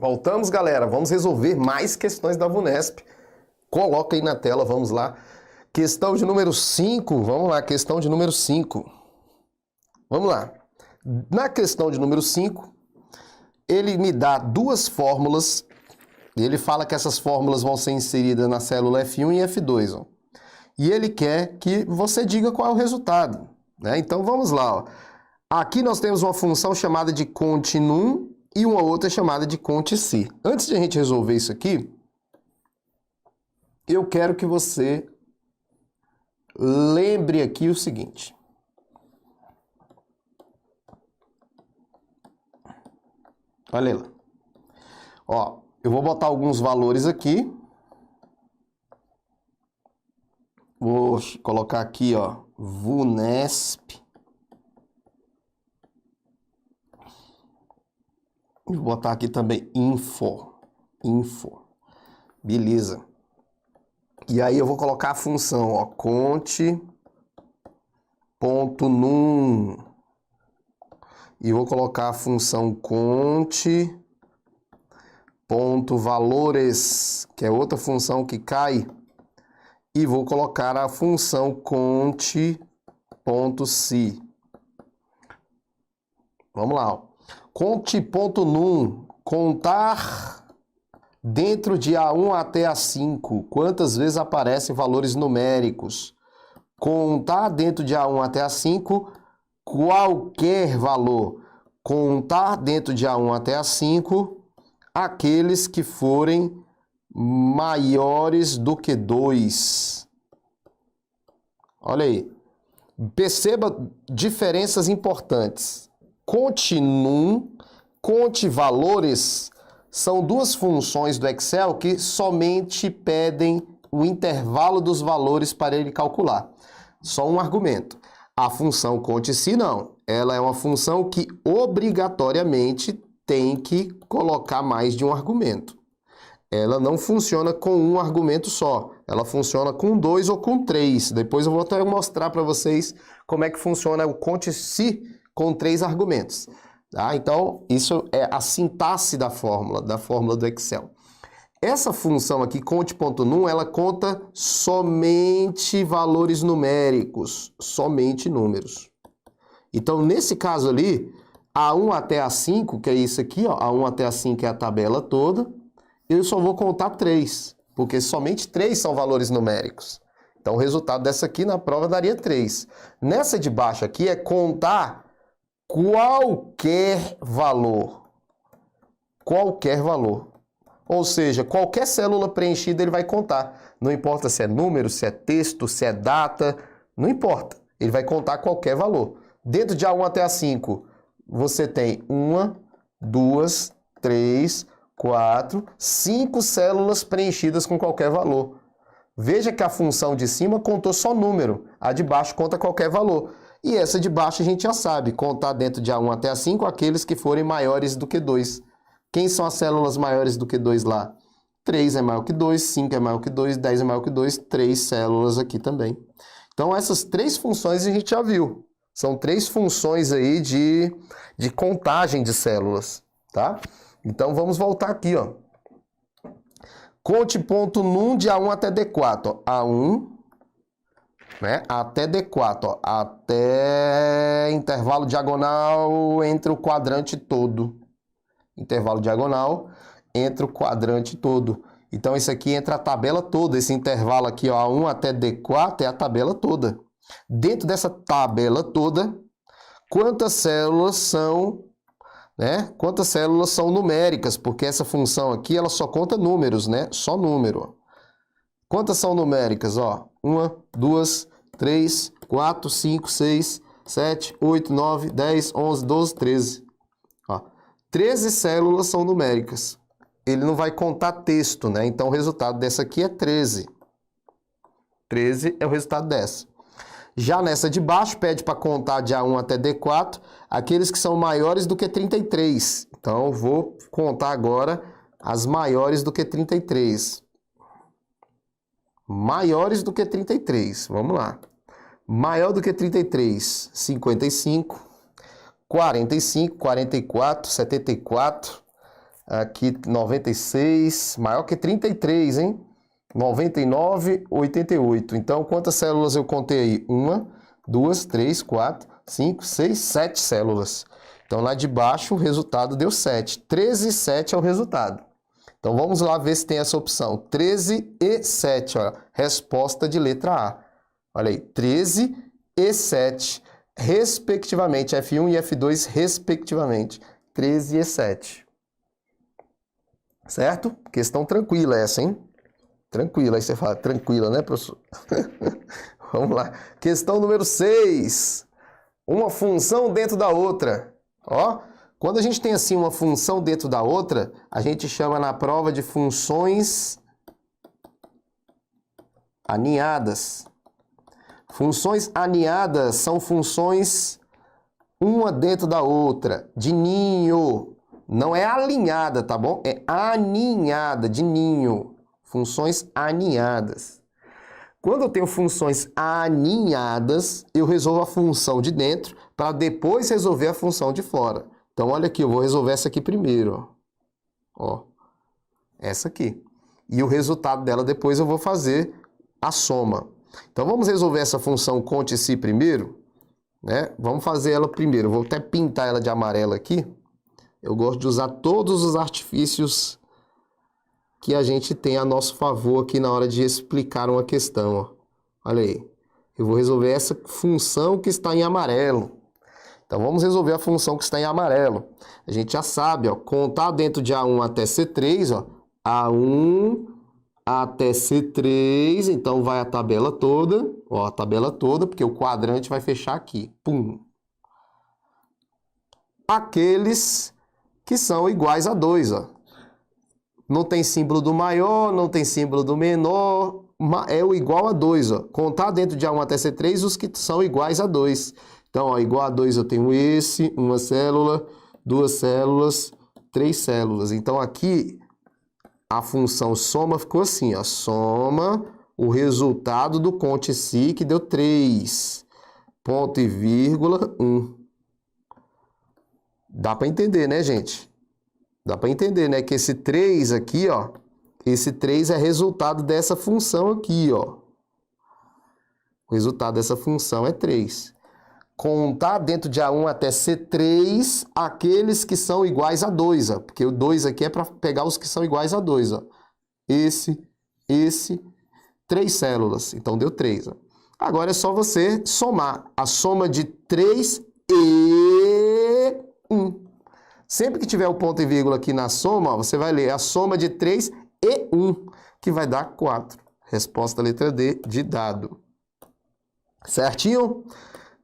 Voltamos, galera. Vamos resolver mais questões da VUNESP. Coloca aí na tela, vamos lá. Questão de número 5. Vamos lá, questão de número 5. Vamos lá. Na questão de número 5, ele me dá duas fórmulas. E ele fala que essas fórmulas vão ser inseridas na célula F1 e F2. Ó. E ele quer que você diga qual é o resultado. Né? Então, vamos lá. Ó. Aqui nós temos uma função chamada de cont num e uma outra chamada de cont si. Antes de a gente resolver isso aqui, eu quero que você lembre aqui o seguinte. Olha lá. Ó, eu vou botar alguns valores aqui. Vou colocar aqui, ó, VUNESP. Vou botar aqui também info. Beleza. E aí eu vou colocar a função, ó, cont.num. E vou colocar a função cont.valores, que é outra função que cai. E vou colocar a função cont.si. Vamos lá, ó. Cont.num, contar dentro de A1 até A5, quantas vezes aparecem valores numéricos. Contar dentro de A1 até A5, qualquer valor. Contar dentro de A1 até A5, aqueles que forem maiores do que 2. Olha aí. Perceba diferenças importantes. Cont num, cont valores são duas funções do Excel que somente pedem o intervalo dos valores para ele calcular. Só um argumento. A função cont si não. Ela é uma função que obrigatoriamente tem que colocar mais de um argumento. Ela não funciona com um argumento só. Ela funciona com 2 ou com 3. Depois eu vou até mostrar para vocês como é que funciona o cont si com 3 argumentos. Tá? Então, isso é a sintaxe da fórmula do Excel. Essa função aqui, cont.num, ela conta somente valores numéricos, somente números. Então, nesse caso ali, A1 até A5, que é isso aqui, ó, A1 até A5 é a tabela toda, eu só vou contar 3, porque somente 3 são valores numéricos. Então, o resultado dessa aqui na prova daria 3. Nessa de baixo aqui é contar qualquer valor. Qualquer valor. Ou seja, qualquer célula preenchida ele vai contar. Não importa se é número, se é texto, se é data, não importa. Ele vai contar qualquer valor. Dentro de A1 até A5, você tem 1, 2, 3, 4, 5 células preenchidas com qualquer valor. Veja que a função de cima contou só número, a de baixo conta qualquer valor. E essa de baixo a gente já sabe, contar dentro de A1 até A5 aqueles que forem maiores do que 2. Quem são as células maiores do que 2 lá? 3 é maior que 2, 5 é maior que 2, 10 é maior que 2, 3 células aqui também. Então essas 3 funções a gente já viu. São 3 funções aí de contagem de células, tá? Então vamos voltar aqui, ó. Cont.num de A1 até D4, ó. A1, né, até D4, ó. Até intervalo diagonal entre o quadrante todo. Intervalo diagonal entre o quadrante todo. Então, isso aqui entra a tabela toda. Esse intervalo aqui, ó, A1 até D4, é a tabela toda. Dentro dessa tabela toda, quantas células são, né? Quantas células são numéricas? Porque essa função aqui, ela só conta números, né? Só número. Quantas são numéricas? Ó, 1, 2, 3, 4, 5, 6, 7, 8, 9, 10, 11, 12, 13. Ó, 13 células são numéricas. Ele não vai contar texto, né? Então, o resultado dessa aqui é 13. 13 é o resultado dessa. Já nessa de baixo, pede para contar de A1 até D4, aqueles que são maiores do que 33. Então, eu vou contar agora as maiores do que 33. Maiores do que 33, vamos lá. Maior do que 33, 55, 45, 44, 74, Aqui 96, maior que 33, hein? 99, 88. Então, quantas células eu contei aí? 1, 2, 3, 4, 5, 6, 7 células. Então, lá de baixo, o resultado deu 7. 13 e 7 é o resultado. Então, vamos lá ver se tem essa opção. 13 e 7, ó. Resposta de letra A. Olha aí, 13 e 7, respectivamente. F1 e F2, respectivamente. 13 e 7. Certo? Questão tranquila essa, hein? Tranquila. Aí você fala, tranquila, né, professor? Vamos lá. Questão número 6. Uma função dentro da outra. Ó, quando a gente tem assim uma função dentro da outra, a gente chama na prova de funções aninhadas. Funções aninhadas são funções uma dentro da outra, de ninho. Não é alinhada, tá bom? É aninhada, de ninho. Funções aninhadas. Quando eu tenho funções aninhadas, eu resolvo a função de dentro para depois resolver a função de fora. Então, olha aqui, eu vou resolver essa aqui primeiro. Ó, essa aqui. E o resultado dela depois eu vou fazer a soma. Então, vamos resolver essa função conte-se primeiro, né? Vamos fazer ela primeiro. Vou até pintar ela de amarelo aqui. Eu gosto de usar todos os artifícios que a gente tem a nosso favor aqui na hora de explicar uma questão. Ó. Olha aí. Eu vou resolver essa função que está em amarelo. Então, vamos resolver a função que está em amarelo. A gente já sabe, ó, contar dentro de A1 até C3, ó, A1 até C3, então vai a tabela toda, ó, a tabela toda, porque o quadrante vai fechar aqui. Pum. Aqueles que são iguais a 2, ó. Não tem símbolo do maior, não tem símbolo do menor, é o igual a 2, ó. Contar dentro de A1 até C3 os que são iguais a 2. Então, ó, igual a 2 eu tenho esse, uma célula, 2 células, 3 células. Então, aqui a função soma ficou assim, ó. Soma o resultado do conte-se, que deu 3. Ponto e vírgula, 1. Dá para entender, né, gente? Dá para entender, né? Que esse 3 aqui, ó. Esse 3 é resultado dessa função aqui, ó. O resultado dessa função é 3. Contar dentro de A1 até C3 aqueles que são iguais a 2, ó. Porque o 2 aqui é para pegar os que são iguais a 2, ó. Esse, 3 células. Então, deu 3, ó. Agora é só você somar a soma de 3 e 1. Sempre que tiver o ponto e vírgula aqui na soma, ó, você vai ler a soma de 3 e 1, que vai dar 4. Resposta letra D de dado. Certinho?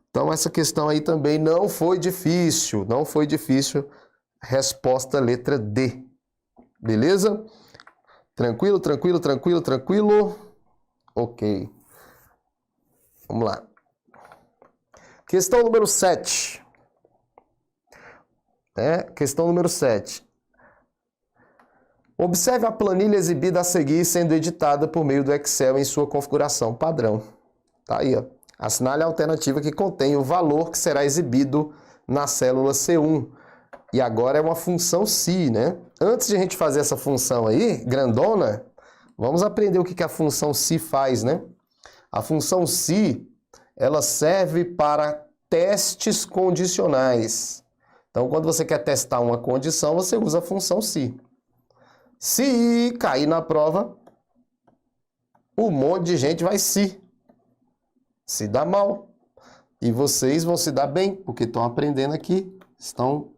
Então, essa questão aí também não foi difícil. Não foi difícil. Resposta letra D. Beleza? Tranquilo, tranquilo, tranquilo, tranquilo? Ok. Vamos lá. Questão número 7. Questão número 7. Observe a planilha exibida a seguir sendo editada por meio do Excel em sua configuração padrão. Tá aí, ó. Assinale a alternativa que contém o valor que será exibido na célula C1. E agora é uma função si, né? Antes de a gente fazer essa função aí, grandona, vamos aprender o que a função si faz, né? A função si, ela serve para testes condicionais. Então, quando você quer testar uma condição, você usa a função si. Se cair na prova, um monte de gente vai se dar mal. E vocês vão se dar bem, porque estão aprendendo aqui, estão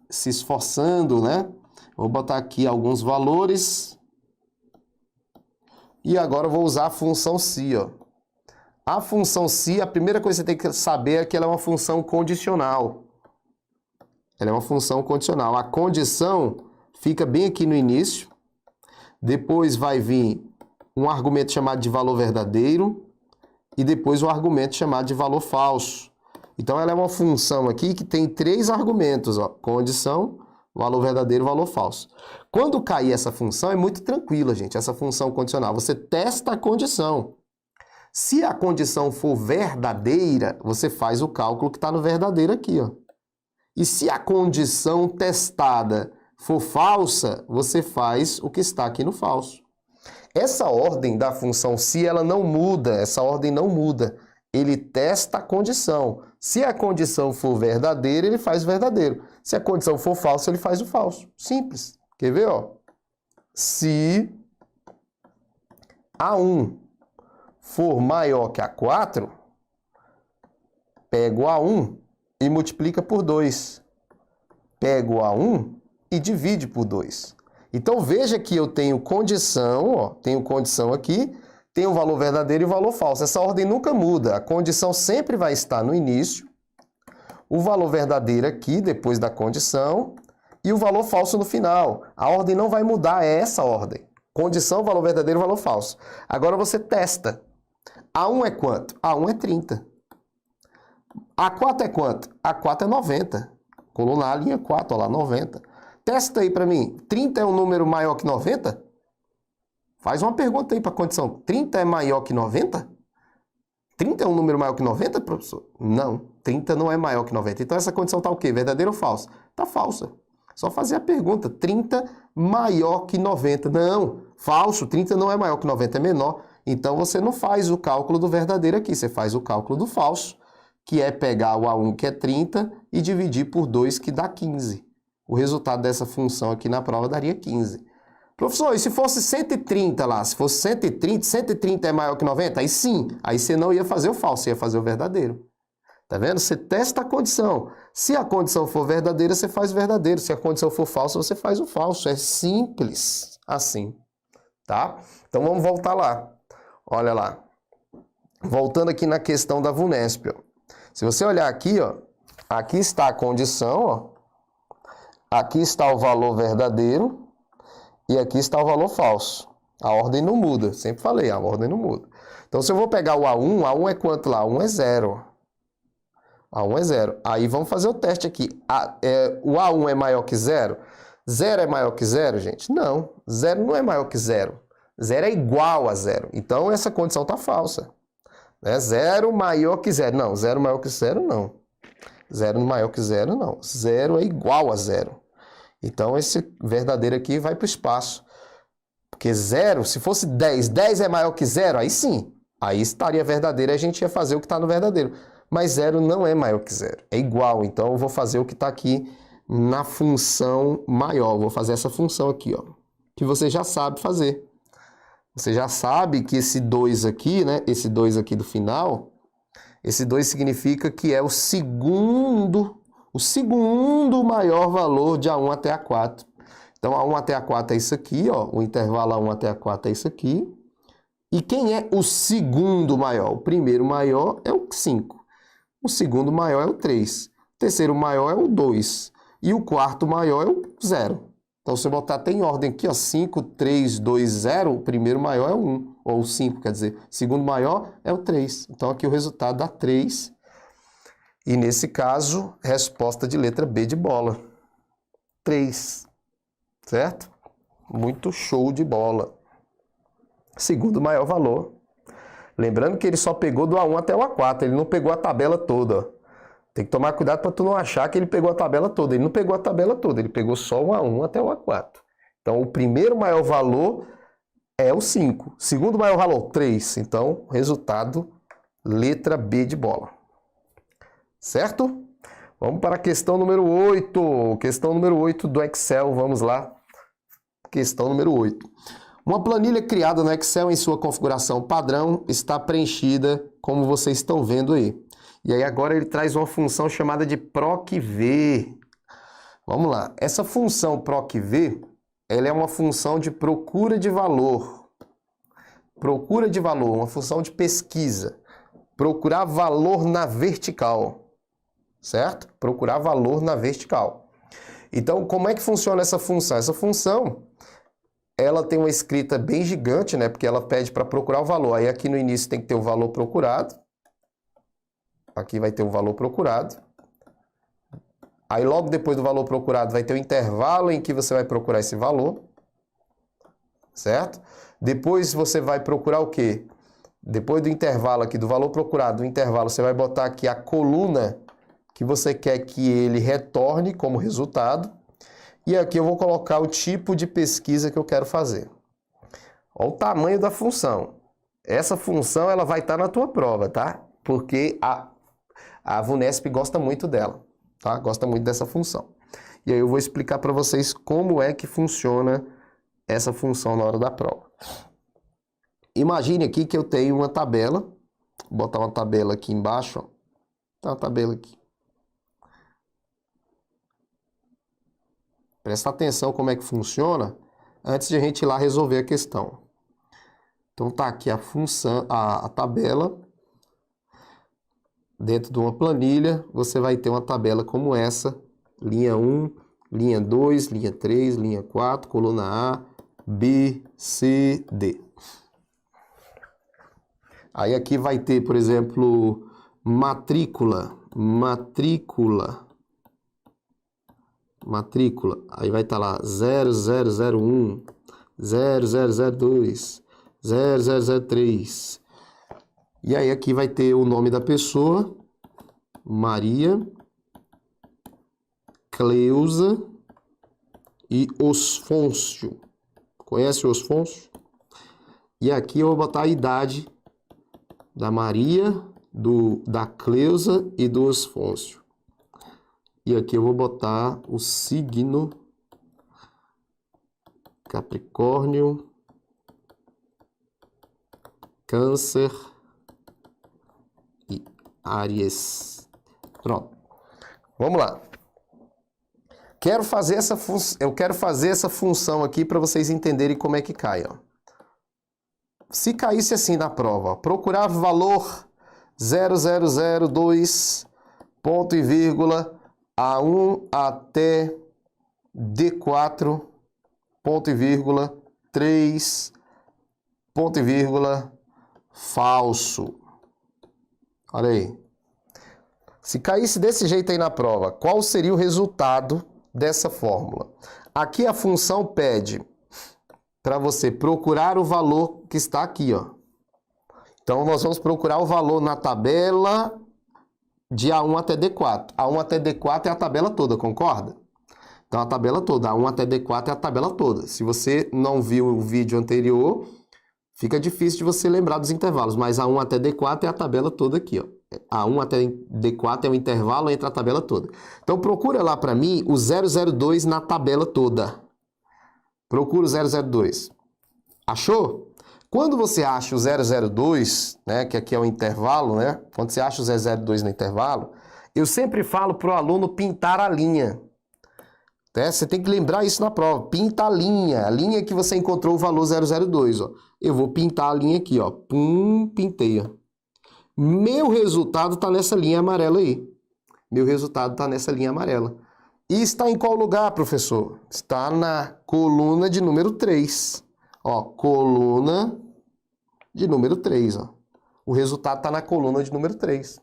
se esforçando, né? Vou botar aqui alguns valores. E agora eu vou usar a função si, ó. A função si, a primeira coisa que você tem que saber é que ela é uma função condicional. Ela é uma função condicional. A condição fica bem aqui no início. Depois vai vir um argumento chamado de valor verdadeiro. E depois um argumento chamado de valor falso. Então, ela é uma função aqui que tem 3 argumentos, ó. Condição, valor verdadeiro e valor falso. Quando cair essa função, é muito tranquila, gente, essa função condicional. Você testa a condição. Se a condição for verdadeira, você faz o cálculo que está no verdadeiro aqui, ó. E se a condição testada for falsa, você faz o que está aqui no falso. Essa ordem da função se, ela não muda, essa ordem não muda. Ele testa a condição. Se a condição for verdadeira, ele faz o verdadeiro. Se a condição for falsa, ele faz o falso. Simples. Quer ver, ó? Se A1 for maior que A4, pega o A1 e multiplica por 2. Pega o A1 e divide por 2. Então, veja que eu tenho condição, ó, tenho condição aqui, tenho o valor verdadeiro e o valor falso. Essa ordem nunca muda. A condição sempre vai estar no início, o valor verdadeiro aqui, depois da condição, e o valor falso no final. A ordem não vai mudar, é essa ordem. Condição, valor verdadeiro, valor falso. Agora você testa. A1 é quanto? A1 é 30. A4 é quanto? A4 é 90. Colou na linha 4, olha lá, 90. Testa aí para mim. 30 é um número maior que 90? Faz uma pergunta aí para a condição. 30 é maior que 90? 30 é um número maior que 90, professor? Não, 30 não é maior que 90. Então essa condição está o quê? Verdadeira ou falsa? Está falsa. Só fazer a pergunta. 30 maior que 90. Não, falso. 30 não é maior que 90, é menor. Então você não faz o cálculo do verdadeiro aqui. Você faz o cálculo do falso, que é pegar o A1, que é 30, e dividir por 2, que dá 15. O resultado dessa função aqui na prova daria 15. Professor, e se fosse 130 lá? Se fosse 130, 130 é maior que 90? Aí sim, aí você não ia fazer o falso, você ia fazer o verdadeiro. Tá vendo? Você testa a condição. Se a condição for verdadeira, você faz o verdadeiro. Se a condição for falsa, você faz o falso. É simples assim, tá? Então vamos voltar lá. Olha lá. Voltando aqui na questão da VUNESP, ó. Se você olhar aqui, ó, aqui está a condição, ó. Aqui está o valor verdadeiro e aqui está o valor falso. A ordem não muda, sempre falei, a ordem não muda. Então, se eu vou pegar o A1, A1 é quanto lá? A1 é 0. A1 é 0. Aí vamos fazer o teste aqui. O A1 é maior que 0? 0 é maior que 0, gente? Não, 0 não é maior que 0. 0 é igual a 0. Então, essa condição está falsa. 0 maior que 0. Não, 0 maior que 0 não. 0 maior que 0, não. 0 é igual a 0. Então, esse verdadeiro aqui vai para o espaço. Porque 0, se fosse 10, 10 é maior que 0, aí sim. Aí estaria verdadeiro e a gente ia fazer o que está no verdadeiro. Mas 0 não é maior que 0. É igual. Então, eu vou fazer o que está aqui na função maior. Vou fazer essa função aqui, ó. Que você já sabe fazer. Você já sabe que esse 2 aqui, né? Esse 2 aqui do final... Esse 2 significa que é o segundo maior valor de A1 até A4. Então, A1 até A4 é isso aqui, ó. O intervalo A1 até A4 é isso aqui. E quem é o segundo maior? O primeiro maior é o 5. O segundo maior é o 3. O terceiro maior é o 2. E o quarto maior é o 0. Então, se eu botar até em ordem aqui, ó, 5, 3, 2, 0, o primeiro maior é o 1, ou o 5, quer dizer, o segundo maior é o 3. Então, aqui o resultado dá 3. E, nesse caso, resposta de letra B de bola. 3. Certo? Muito show de bola. Segundo maior valor. Lembrando que ele só pegou do A1 até o A4, ele não pegou a tabela toda, ó. Tem que tomar cuidado para tu não achar que ele pegou a tabela toda. Ele não pegou a tabela toda, ele pegou só o A1 até o A4. Então, o primeiro maior valor é o 5. Segundo maior valor, 3. Então, resultado, letra B de bola. Certo? Vamos para a questão número 8. Questão número 8 do Excel. Vamos lá. Questão número 8. Uma planilha criada no Excel em sua configuração padrão está preenchida, como vocês estão vendo aí. E aí agora ele traz uma função chamada de PROC-V. Vamos lá. Essa função PROC-V, ela é uma função de procura de valor. Procura de valor, uma função de pesquisa. Procurar valor na vertical. Certo? Procurar valor na vertical. Então, como é que funciona essa função? Essa função, ela tem uma escrita bem gigante, né? Porque ela pede para procurar o valor. Aí aqui no início tem que ter o valor procurado. Aqui vai ter o valor procurado. Aí logo depois do valor procurado vai ter o intervalo em que você vai procurar esse valor. Certo? Depois você vai procurar o quê? Depois do intervalo aqui, do valor procurado, do intervalo, você vai botar aqui a coluna que você quer que ele retorne como resultado. E aqui eu vou colocar o tipo de pesquisa que eu quero fazer. Olha o tamanho da função. Essa função ela vai estar na tua prova, tá? Porque a VUNESP gosta muito dela, tá? Gosta muito dessa função. E aí eu vou explicar para vocês como é que funciona essa função na hora da prova. Imagine aqui que eu tenho uma tabela. Vou botar uma tabela aqui embaixo, ó. Tá uma tabela aqui. Presta atenção como é que funciona antes de a gente ir lá resolver a questão. Então tá aqui a função, a tabela. Dentro de uma planilha, você vai ter uma tabela como essa. Linha 1, linha 2, linha 3, linha 4, coluna A, B, C, D. Aí aqui vai ter, por exemplo, matrícula. Aí vai estar lá 0001, 0002, 0003. E aí aqui vai ter o nome da pessoa, Maria, Cleusa e Osfôncio. Conhece o Osfôncio? E aqui eu vou botar a idade da Maria, da Cleusa e do Osfôncio. E aqui eu vou botar o signo Capricórnio, Câncer e Áries. Pronto. Vamos lá. Eu quero fazer essa função aqui para vocês entenderem como é que cai, ó. Se caísse assim na prova, ó, procurar valor 0002, ponto e vírgula, A1 até D4, ponto e vírgula, 3, ponto e vírgula, falso. Olha aí. Se caísse desse jeito aí na prova, qual seria o resultado dessa fórmula? Aqui a função pede para você procurar o valor que está aqui, ó. Então, nós vamos procurar o valor na tabela de A1 até D4. A1 até D4 é a tabela toda, concorda? Então, a tabela toda. A1 até D4 é a tabela toda. Se você não viu o vídeo anterior, fica difícil de você lembrar dos intervalos. Mas A1 até D4 é a tabela toda aqui, ó. A1 até D4 é o intervalo entre a tabela toda. Então, procura lá para mim o 002 na tabela toda. Procura o 002. Achou? Quando você acha o 002, né, que aqui é o intervalo, né? Quando você acha o 002 no intervalo, eu sempre falo para o aluno pintar a linha. Né? Você tem que lembrar isso na prova. Pinta a linha que você encontrou o valor 002. Ó. Eu vou pintar a linha aqui, ó. Pum, pintei. Ó. Meu resultado está nessa linha amarela aí. Meu resultado está nessa linha amarela. E está em qual lugar, professor? Está na coluna de número 3. Ó, coluna de número 3. Ó. O resultado está na coluna de número 3.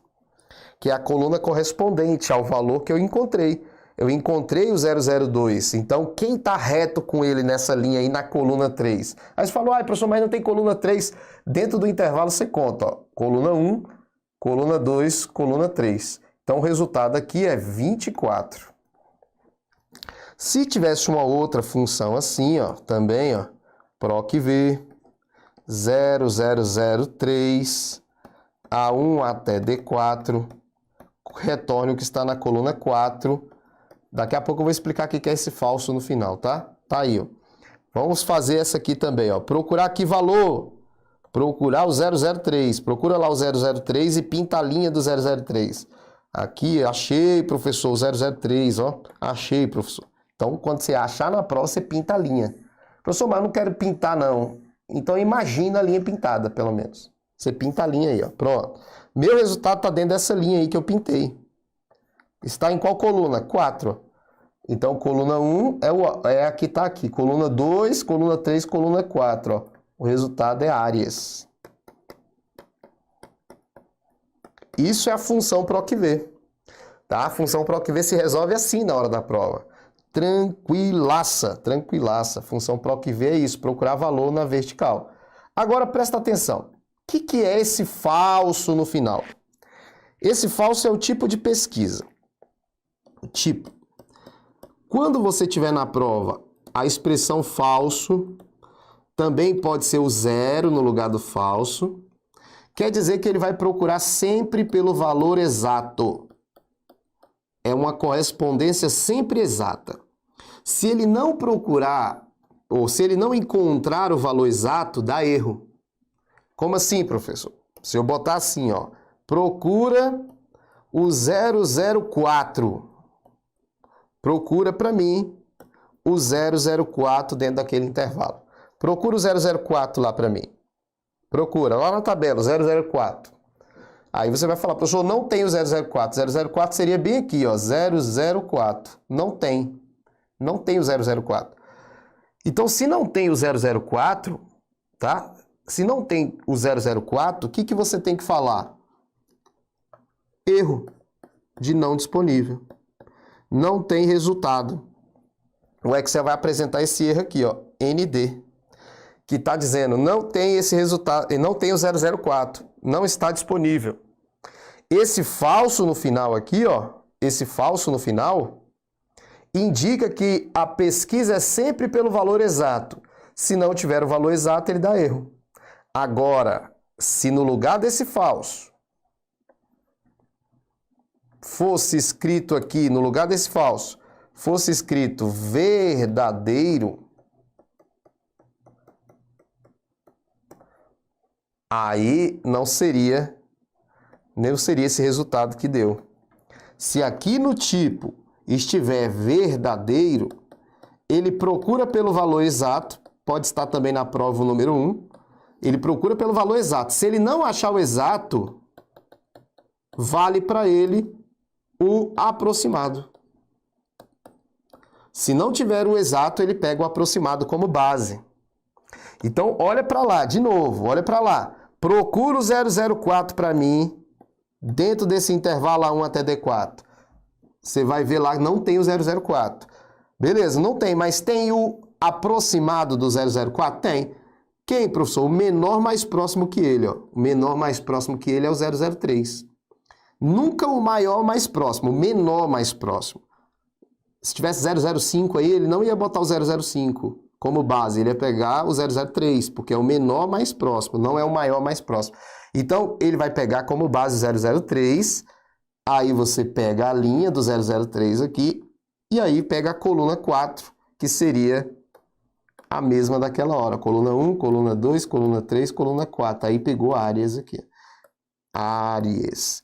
Que é a coluna correspondente ao valor que eu encontrei. Eu encontrei o 002. Então, quem está reto com ele nessa linha aí na coluna 3? Aí você falou, professor, mas não tem coluna 3. Dentro do intervalo você conta. Ó, coluna 1, coluna 2, coluna 3. Então, o resultado aqui é 24. Se tivesse uma outra função assim, ó, também, ó, PROC-V, 0003, A1 até D4, retorne o que está na coluna 4. Daqui a pouco eu vou explicar o que é esse falso no final, tá? Tá aí, ó. Vamos fazer essa aqui também, ó. Procurar que valor? Procurar o 003. Procura lá o 003 e pinta a linha do 003. Aqui, achei, professor, o 003, ó. Achei, professor. Então, quando você achar na prova, você pinta a linha. Professor, mas eu não quero pintar, não. Então, imagina a linha pintada, pelo menos. Você pinta a linha aí, ó. Pronto. Meu resultado está dentro dessa linha aí que eu pintei. Está em qual coluna? 4. Então, coluna 1 é a que está aqui. Coluna 2, coluna 3, coluna 4. Ó. O resultado é Áries. Isso é a função PROC-V. Tá? A função PROC-V se resolve assim na hora da prova. Tranquilaça, tranquilaça. Função PROC-V é isso, procurar valor na vertical. Agora, presta atenção. O que é esse falso no final? Esse falso é o tipo de pesquisa. Tipo. Quando você tiver na prova a expressão falso, também pode ser o zero no lugar do falso. Quer dizer que ele vai procurar sempre pelo valor exato. É uma correspondência sempre exata. Se ele não procurar, ou se ele não encontrar o valor exato, dá erro. Como assim, professor? Se eu botar assim, ó, procura o 004. Procura para mim o 004 dentro daquele intervalo. Procura o 004 lá para mim. Procura, lá na tabela, 004. Aí você vai falar, professor, não tem o 004. 004 seria bem aqui, ó, 004. Não tem. Não tem o 004. Então, se não tem o 004, tá? Se não tem o 004, o que você tem que falar? Erro de não disponível. Não tem resultado. O Excel vai apresentar esse erro aqui, ó, ND, que está dizendo não tem esse resultado, não tem o 004, não está disponível. Esse falso no final aqui, ó, esse falso no final, indica que a pesquisa é sempre pelo valor exato. Se não tiver o valor exato, ele dá erro. Agora, se no lugar desse falso fosse escrito aqui, no lugar desse falso, fosse escrito verdadeiro, aí não seria esse resultado que deu. Se aqui no tipo estiver verdadeiro, ele procura pelo valor exato, pode estar também na prova o número 1, ele procura pelo valor exato. Se ele não achar o exato, vale para ele o aproximado. Se não tiver o exato, ele pega o aproximado como base. Então, olha para lá, de novo, olha para lá. Procura o 004 para mim, dentro desse intervalo A1 até D4. Você vai ver lá, não tem o 004. Beleza, não tem, mas tem o aproximado do 004? Tem. Quem, professor? O menor mais próximo que ele, ó. O menor mais próximo que ele é o 003. Nunca o maior mais próximo, o menor mais próximo. Se tivesse 005 aí, ele não ia botar o 005 como base, ele ia pegar o 003, porque é o menor mais próximo, não é o maior mais próximo. Então, ele vai pegar como base 003, aí você pega a linha do 003 aqui, e aí pega a coluna 4, que seria a mesma daquela hora. Coluna 1, coluna 2, coluna 3, coluna 4. Aí pegou áreas aqui. Áreas.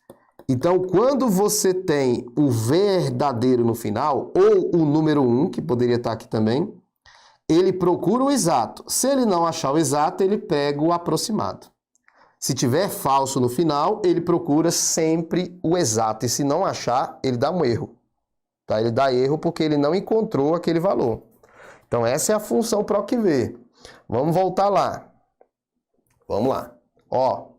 Então, quando você tem o verdadeiro no final, ou o número 1, que poderia estar aqui também, ele procura o exato. Se ele não achar o exato, ele pega o aproximado. Se tiver falso no final, ele procura sempre o exato. E se não achar, ele dá um erro. Tá? Ele dá erro porque ele não encontrou aquele valor. Então, essa é a função PROC-V. Vamos voltar lá. Vamos lá. Ó,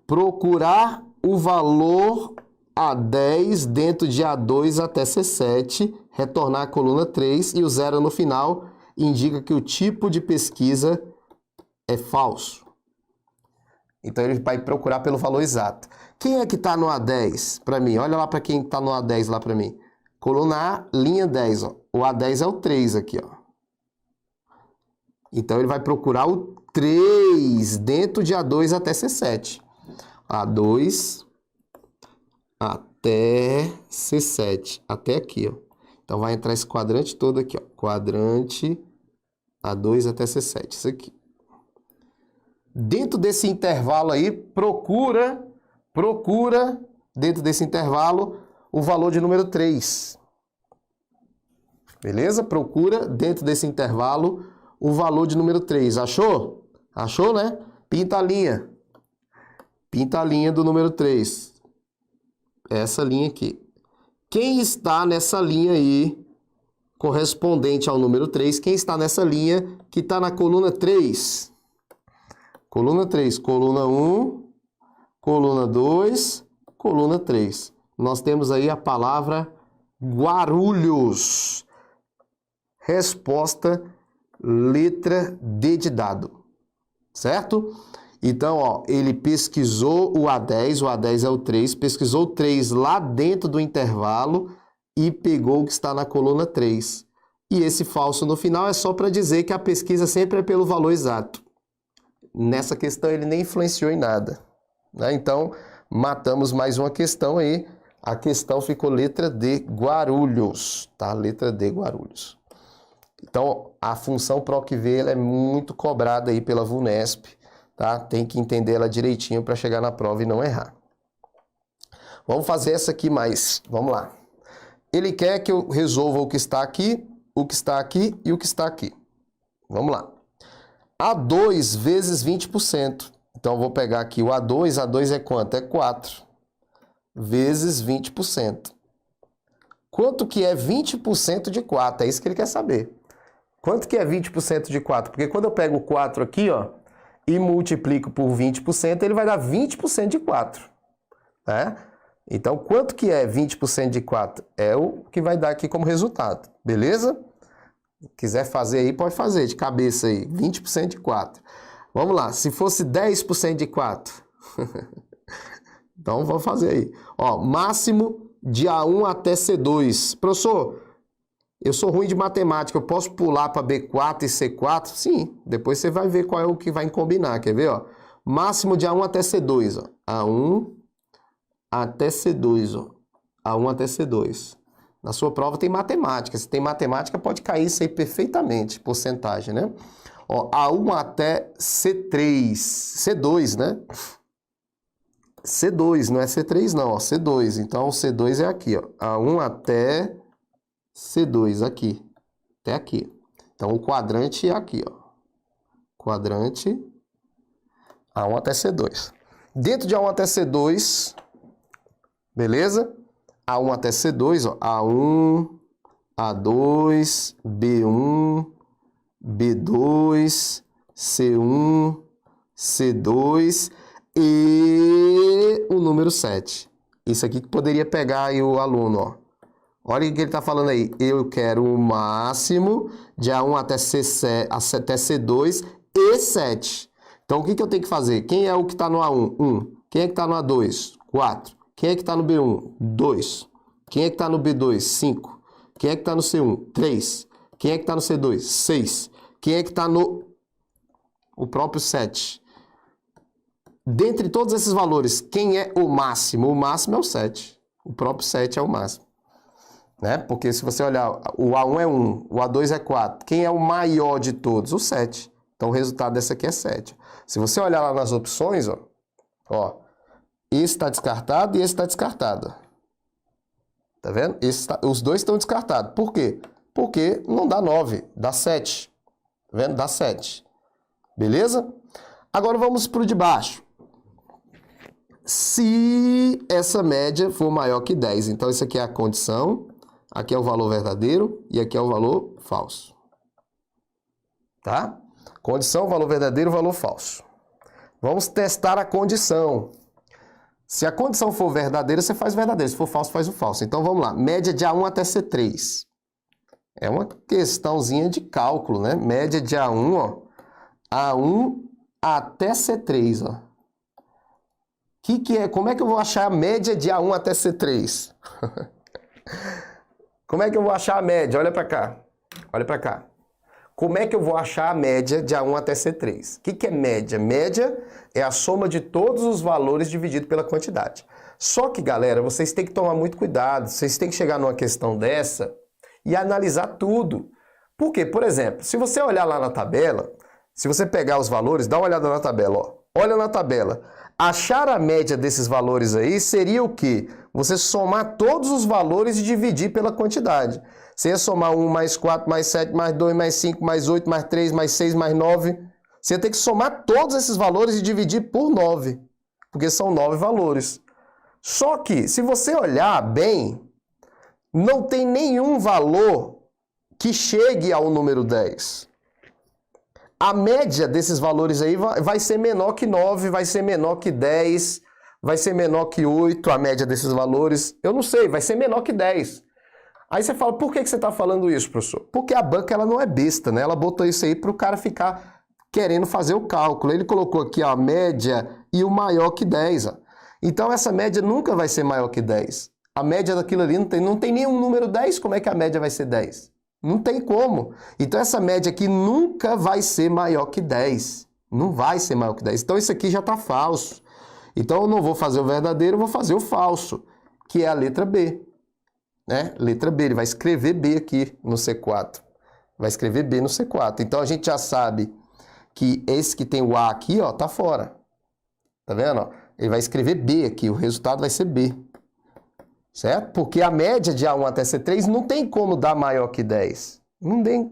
procurar o valor A10 dentro de A2 até C7, retornar a coluna 3 e o 0 no final indica que o tipo de pesquisa é falso. Então ele vai procurar pelo valor exato. Quem é que está no A10 para mim? Olha lá para quem está no A10 lá para mim. Coluna A, linha 10. Ó. O A10 é o 3 aqui. Ó. Então ele vai procurar o 3 dentro de A2 até C7. A2 até C7, até aqui, ó. Então vai entrar esse quadrante todo aqui, ó. Quadrante A2 até C7, isso aqui. Dentro desse intervalo aí, procura dentro desse intervalo o valor de número 3. Beleza? Procura dentro desse intervalo o valor de número 3. Achou? Achou, né? Pinta a linha. Pinta a linha do número 3. Essa linha aqui. Quem está nessa linha aí, correspondente ao número 3, quem está nessa linha que está na coluna 3? Coluna 3, coluna 1, coluna 2, coluna 3. Nós temos aí a palavra Guarulhos. Resposta, letra D de dado. Certo? Então, ó, ele pesquisou o A10 é o 3, pesquisou o 3 lá dentro do intervalo, e pegou o que está na coluna 3. E esse falso no final é só para dizer que a pesquisa sempre é pelo valor exato. Nessa questão ele nem influenciou em nada, né? Então, matamos mais uma questão aí. A questão ficou letra D, Guarulhos, tá? Letra D, Guarulhos. Então, a função PROC-V ela é muito cobrada aí pela VUNESP, tá? Tem que entender ela direitinho para chegar na prova e não errar. Vamos fazer essa aqui mais. Vamos lá. Ele quer que eu resolva o que está aqui, o que está aqui e o que está aqui. Vamos lá. A2 vezes 20%. Então, eu vou pegar aqui o A2. A2 é quanto? É 4 vezes 20%. Quanto que é 20% de 4? É isso que ele quer saber. Quanto que é 20% de 4? Porque quando eu pego o 4 aqui, ó, e multiplico por 20%, ele vai dar 20% de 4. Né? Então, quanto que é 20% de 4? É o que vai dar aqui como resultado. Beleza? Se quiser fazer aí, pode fazer de cabeça aí. 20% de 4. Vamos lá. Se fosse 10% de 4. Então, vamos fazer aí. Ó, máximo de A1 até C2. Professor, eu sou ruim de matemática. Eu posso pular para B4 e C4? Sim. Depois você vai ver qual é o que vai combinar. Quer ver? Ó? Máximo de A1 até C2. Ó. A1 até C2. Ó. A1 até C2. Na sua prova tem matemática. Se tem matemática, pode cair isso aí perfeitamente. Porcentagem, né? Ó, A1 até C3. C2, né? C2, não é C3 não, ó, C2. Então, o C2 é aqui, ó. A1 até C2, aqui. Até aqui. Então, o quadrante é aqui, ó. Quadrante A1 até C2. Dentro de A1 até C2, beleza? A1 até C2, ó. A1, A2, B1, B2, C1, C2... e o número 7. Isso aqui que poderia pegar aí o aluno, ó. Olha o que ele está falando aí. Eu quero o máximo de A1 até C2 e 7. Então, o que eu tenho que fazer? Quem é o que está no A1? 1. Quem é que está no A2? 4. Quem é que está no B1? 2. Quem é que está no B2? 5. Quem é que está no C1? 3. Quem é que está no C2? 6. Quem é que está no o próprio 7? Dentre todos esses valores, quem é o máximo? O máximo é o 7. O próprio 7 é o máximo. Né? Porque se você olhar, o A1 é 1, o A2 é 4. Quem é o maior de todos? O 7. Então, o resultado dessa aqui é 7. Se você olhar lá nas opções, ó, esse está descartado e esse está descartado. Tá vendo? Os dois estão descartados. Por quê? Porque não dá 9, dá 7. Tá vendo? Dá 7. Beleza? Agora vamos para o de baixo. Se essa média for maior que 10. Então, isso aqui é a condição, aqui é o valor verdadeiro e aqui é o valor falso. Tá? Condição, valor verdadeiro, valor falso. Vamos testar a condição. Se a condição for verdadeira, você faz verdadeiro. Se for falso, faz o falso. Então, vamos lá. Média de A1 até C3. É uma questãozinha de cálculo, né? Média de A1, ó. A1 até C3, ó. Como é que eu vou achar a média de A1 até C3? Como é que eu vou achar a média? Olha para cá. Olha para cá. Como é que eu vou achar a média de A1 até C3? O que é média? Média é a soma de todos os valores dividido pela quantidade. Só que, galera, vocês têm que tomar muito cuidado. Vocês têm que chegar numa questão dessa e analisar tudo. Por quê? Por exemplo, se você olhar lá na tabela, se você pegar os valores, dá uma olhada na tabela, ó. Olha na tabela. Achar a média desses valores aí seria o quê? Você somar todos os valores e dividir pela quantidade. Você ia somar 1 mais 4 mais 7 mais 2 mais 5 mais 8 mais 3 mais 6 mais 9. Você ia ter que somar todos esses valores e dividir por 9. Porque são 9 valores. Só que, se você olhar bem, não tem nenhum valor que chegue ao número 10. A média desses valores aí vai ser menor que 9, vai ser menor que 10, vai ser menor que 8, a média desses valores. Eu não sei, vai ser menor que 10. Aí você fala, por que você está falando isso, professor? Porque a banca ela não é besta, né? Ela botou isso aí para o cara ficar querendo fazer o cálculo. Ele colocou aqui ó, a média e o maior que 10. Ó. Então essa média nunca vai ser maior que 10. A média daquilo ali não tem nenhum número 10, como é que a média vai ser 10? Não tem como. Então essa média aqui nunca vai ser maior que 10. Não vai ser maior que 10. Então isso aqui já está falso. Então eu não vou fazer o verdadeiro, eu vou fazer o falso, que é a letra B. Né? Letra B, ele vai escrever B aqui no C4. Vai escrever B no C4. Então a gente já sabe que esse que tem o A aqui, ó, tá fora. Tá vendo? Ó? Ele vai escrever B aqui, o resultado vai ser B. Certo? Porque a média de A1 até C3 não tem como dar maior que 10. Não tem,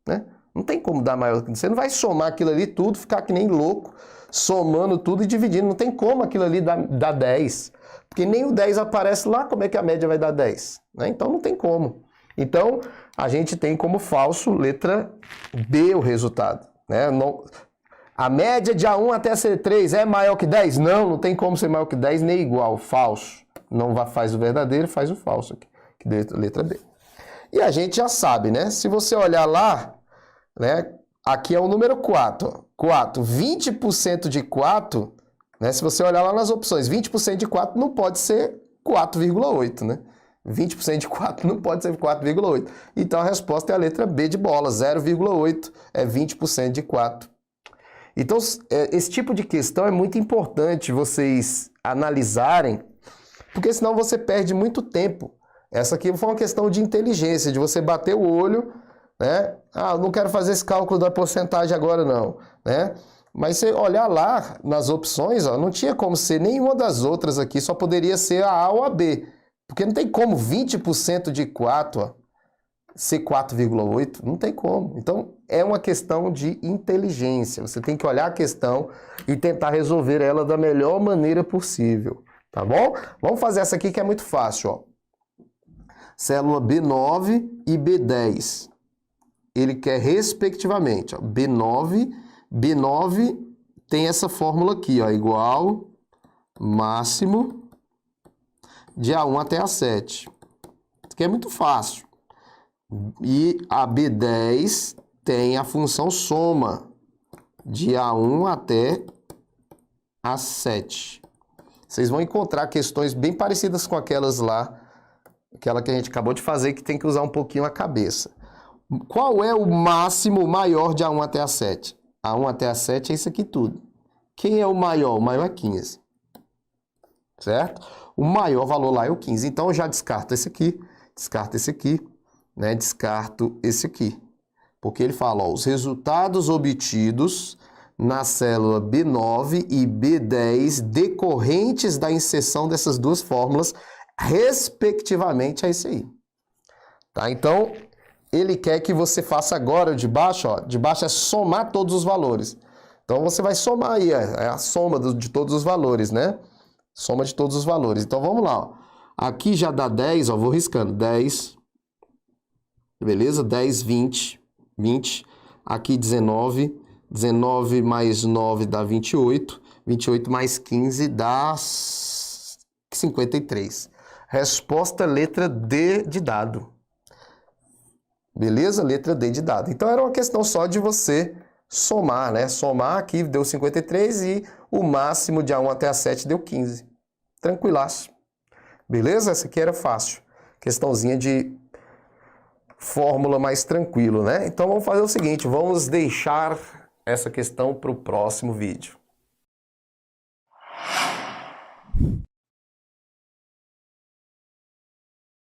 né? Não tem como dar maior que 10. Você não vai somar aquilo ali tudo, ficar que nem louco, somando tudo e dividindo. Não tem como aquilo ali dar 10. Porque nem o 10 aparece lá, como é que a média vai dar 10? Né? Então não tem como. Então a gente tem como falso letra B o resultado. Né? Não, a média de A1 até C3 é maior que 10? Não tem como ser maior que 10 nem igual. Falso. Não faz o verdadeiro, faz o falso aqui, que deu letra B. E a gente já sabe, né? Se você olhar lá, né? Aqui é o número 4. Ó. 4. 20% de 4, né? Se você olhar lá nas opções, 20% de 4 não pode ser 4,8, né? 20% de 4 não pode ser 4,8. Então a resposta é a letra B de bola, 0,8 é 20% de 4. Então esse tipo de questão é muito importante vocês analisarem, porque senão você perde muito tempo. Essa aqui foi uma questão de inteligência, de você bater o olho, né? Ah, eu não quero fazer esse cálculo da porcentagem agora não, né? Mas você olhar lá nas opções, ó, não tinha como ser nenhuma das outras aqui, só poderia ser a A ou a B. Porque não tem como 20% de 4 ó, ser 4,8, não tem como. Então é uma questão de inteligência, você tem que olhar a questão e tentar resolver ela da melhor maneira possível. Tá bom? Vamos fazer essa aqui que é muito fácil, ó. Célula B9 e B10. Ele quer respectivamente, ó, B9 tem essa fórmula aqui, ó, igual máximo de A1 até A7. Isso aqui é muito fácil. E a B10 tem a função soma de A1 até A7. Vocês vão encontrar questões bem parecidas com aquelas lá, aquela que a gente acabou de fazer, que tem que usar um pouquinho a cabeça. Qual é o máximo maior de A1 até A7? A1 até A7 é isso aqui tudo. Quem é o maior? O maior é 15. Certo? O maior valor lá é o 15. Então eu já descarto esse aqui, né? Descarto esse aqui. Porque ele fala, ó, os resultados obtidos na célula B9 e B10 decorrentes da inserção dessas duas fórmulas, respectivamente, é isso aí. Tá? Então, ele quer que você faça agora de baixo, ó, de baixo é somar todos os valores. Então, você vai somar aí, é a soma de todos os valores, né? Soma de todos os valores. Então, vamos lá, ó. Aqui já dá 10, ó, vou riscando, 10, beleza? 10, 20, aqui 19, 19 mais 9 dá 28. 28 mais 15 dá 53. Resposta letra D de dado. Beleza? Letra D de dado. Então era uma questão só de você somar, né? Somar aqui deu 53 e o máximo de A1 até A7 deu 15. Tranquilaço. Beleza? Essa aqui era fácil. Questãozinha de fórmula mais tranquilo, né? Então vamos fazer o seguinte, vamos deixar essa questão para o próximo vídeo.